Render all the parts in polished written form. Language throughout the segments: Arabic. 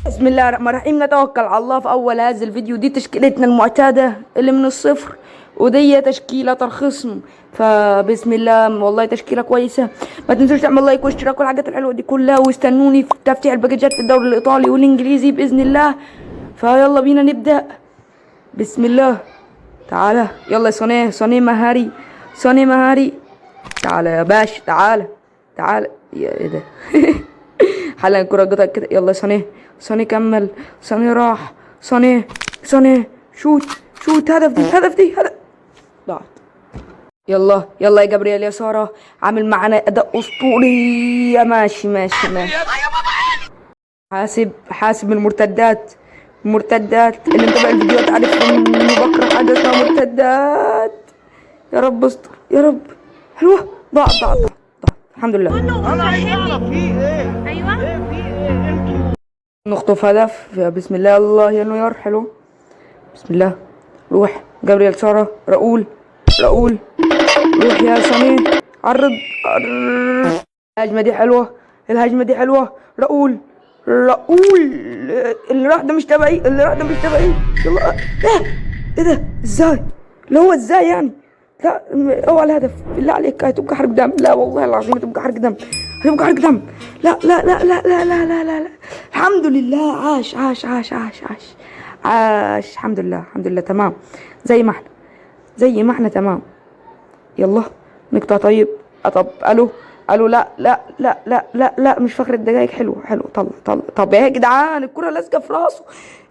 بسم الله الرحمن الرحيم. نتوكل على الله في اول هذا الفيديو. دي تشكيلتنا المعتاده اللي من الصفر، ودي تشكيله الخصم. فبسم الله، والله تشكيله كويسه. ما تنسوش تعمل لايك واشتراك والحاجات الحلوه دي كلها، واستنوني في تفتيح الباكجات في الدوري الايطالي والانجليزي باذن الله. فيلا بينا نبدا. بسم الله. تعالى يلا يا صوني مهاري، صوني مهاري. تعالى يا باشا، تعالى يا ايه ده؟ حلقة الكرة قطعت كده. يلا صوني، صوني كمل، صوني راح، صوني شوت هدف دي ضاعت. يلا يا جبريل يا سارة، عامل معانا اداء اسطوري. يا ماشي. حاسب المرتدات اللي متابع الفيديوهات عارف اني بكره حاجه اسمها مرتدات. يا رب استر يا رب. حلوه. ضاعت. الحمد لله. انا عايز اعرف في ايه. ايوه في ايه انتوا؟ نخطف هدف. يا بسم الله، الله يا نوير. حلو. بسم الله. روح جبريل سارة، راؤول. روح يا صميم. عرض. الهجمة دي حلوة. راؤول. اللي راح ده مش تبعي. يلا. ايه ده؟ ازاي؟ اللي هو ازاي يعني؟ لا اوعى الهدف بالله عليك، هتبقى حرق دم. لا والله العظيم هتبقى حرق دم. لا. الحمد لله. عاش. الحمد لله تمام. زي ما احنا تمام. يلا نقطع. طيب طب الو لا مش فاكر الدقايق. حلو. طلع. طب يا جدعان الكرة لازقة في راسه.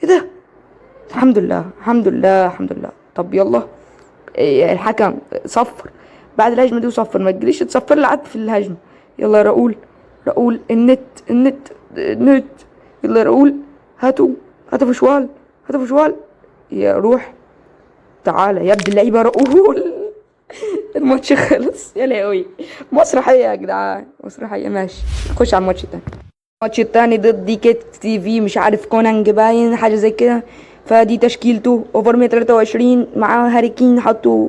ايه ده؟ الحمد لله. طب يلا. الحكم صفر بعد الهجمة دي، وصفر. ما تجيليش تصفر لي عاد في الهجمة. يلا يا راؤول. النت. يلا يا راؤول. هاتوا في شوال. يا روح. تعالى يا ابن اللعيبة راؤول. الماتش خلص يا لهوي. مسرحية يا جدعان، مسرحية. ماشي نخش على الماتش التاني ضد دي كيت تي في، مش عارف كونانج باين حاجة زي كده. فدي تشكيلته اوفر 123 مع هاري كين. حطوا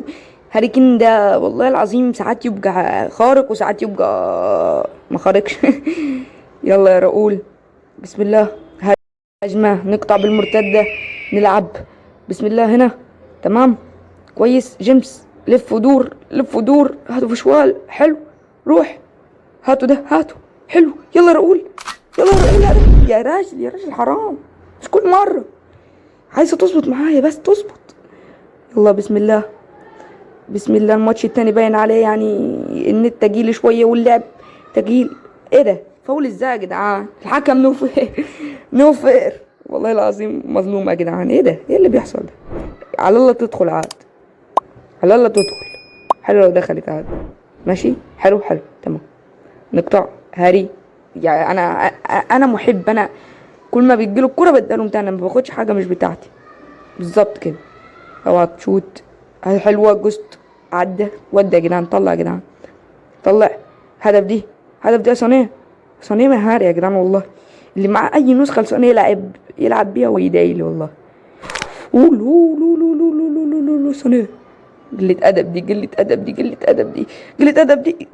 هاري كين ده والله العظيم ساعات يبقى خارق وساعات يبقى ما خارقش. يلا يا راؤول. بسم الله. هجمة نقطع بالمرتدة نلعب. بسم الله هنا. تمام كويس. جيمس لف ودور. هاتوا في شوال. حلو. روح. هاتوا. حلو. يلا راؤول. يا راجل حرام. مش كل مرة عايزة تظبط معايا، بس تظبط. يلا بسم الله. الماتش التاني باين عليه يعني النت تقيل شوية واللعب تقيل. ايه ده؟ فاول ازاي يا جدعان؟ الحكم نو فير والله العظيم. مظلوم يا جدعان. ايه ده؟ ايه اللي بيحصل ده؟ على الله تدخل عاد. حلو لو دخلت عاد. ماشي. حلو تمام. نقطع. هاري. يعني انا محب. انا كل ما بيجيله الكرة بديله تاني، ما باخدش حاجة مش بتاعتي. بالظبط كده. اوعى تشوت. حلوة. جوست عدى. ودي يا جدعان. طلع يا جدعان. هدف دي يا صوني مهاري يا جدعان والله. اللي مع اي نسخة لصوني يلعب بيها ويدايلي والله. قول صوني. قلة أدب دي.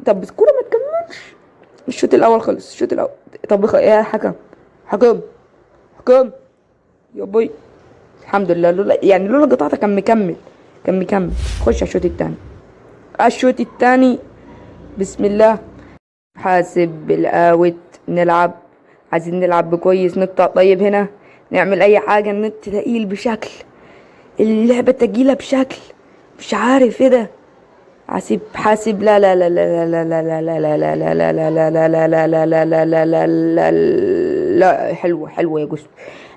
طب الكرة ما تكملش. الشوط الأول خلص. طب يا حكم يا بوي. الحمد لله. لولا قطعتها كان مكمل. خش على الشوط الثاني. بسم الله. حاسب بالقاوت. عايزين نلعب بكويس. نقطع. طيب هنا نعمل اي حاجة. النت تقيل بشكل، اللعبة تقيلة بشكل مش عارف ايه ده. حاسب. لا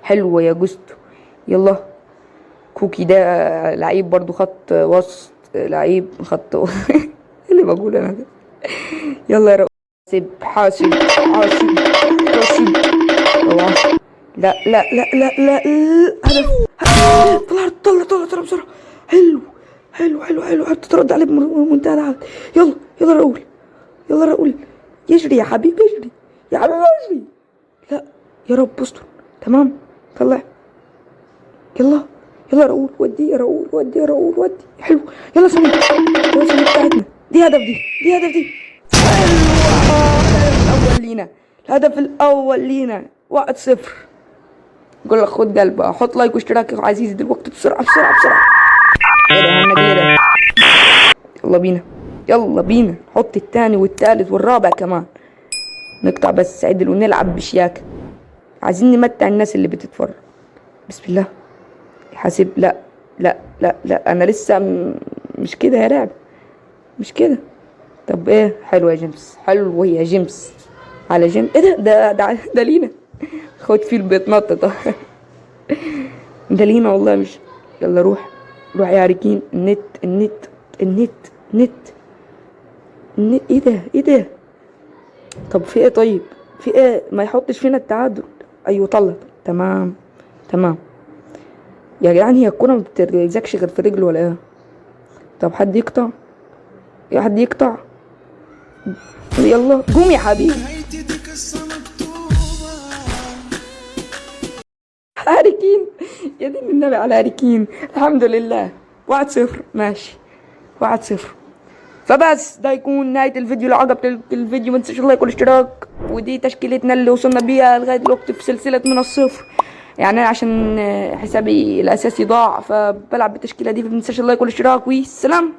حلوة يا جوست. يلا كوكي ده لعيب برضو خط وسط. لعيب خط اللي بقول انا ده. يلا يا رب. حاسب. لا هدف. طلع بسرعة. حلو. ترد عليه بمنتهى العدل. يلا راؤول. يجري يا حبيبي يجري. لا يا رب استر. تمام. طلع. يلا راؤول. ودي حلو. يلا سمي بتاعتنا. دي هدف دي. الهدف الأول لينا 1-0. يقول لك خد قلب، حط لايك واشتراك يا عزيزي دلوقتي بسرعة بسرعة بسرعة. ايه ده هنجي ده؟ يلا بينا يلا بينا، حط التاني والتالت والرابع كمان. نقطع بس عدل ونلعب بشياكة، عايزين نمتع الناس اللي بتتفرج. بسم الله. حاسب. لا لا لا لا، انا لسه مش كده يا لعبة، مش كده. طب ايه؟ حلو يا جيمس، حلو يا جيمس. على جيم. ايه ده لينا. خد فيل بيتنطط. ده لينا والله. مش يلا روح روح يا عريكين. النت النت النت نت النت. ايه ده ايه ده؟ طب في ايه؟ طيب في ايه؟ ما يحطش فينا التعادل. ايوه طلع. تمام تمام يا جدعان. هي الكورة ما بتلزقش غير في رجله ولا ايه؟ طب حد يقطع، يا حد يقطع. يلا قوم يا حبيبي. هاري كين. يا دين النبي على هاري كين. الحمد لله 1-0 ماشي 1-0. فبس ده يكون نهاية الفيديو. لو عجبك الفيديو متنساش اللايك والاشتراك. ودي تشكيلتنا اللي وصلنا بيها لغاية دلوقتي في سلسلة من الصفر. يعني أنا عشان حسابي الأساسي ضاع فبلعب بالتشكيلة دي، فمتنساش اللايك والاشتراك والسلام.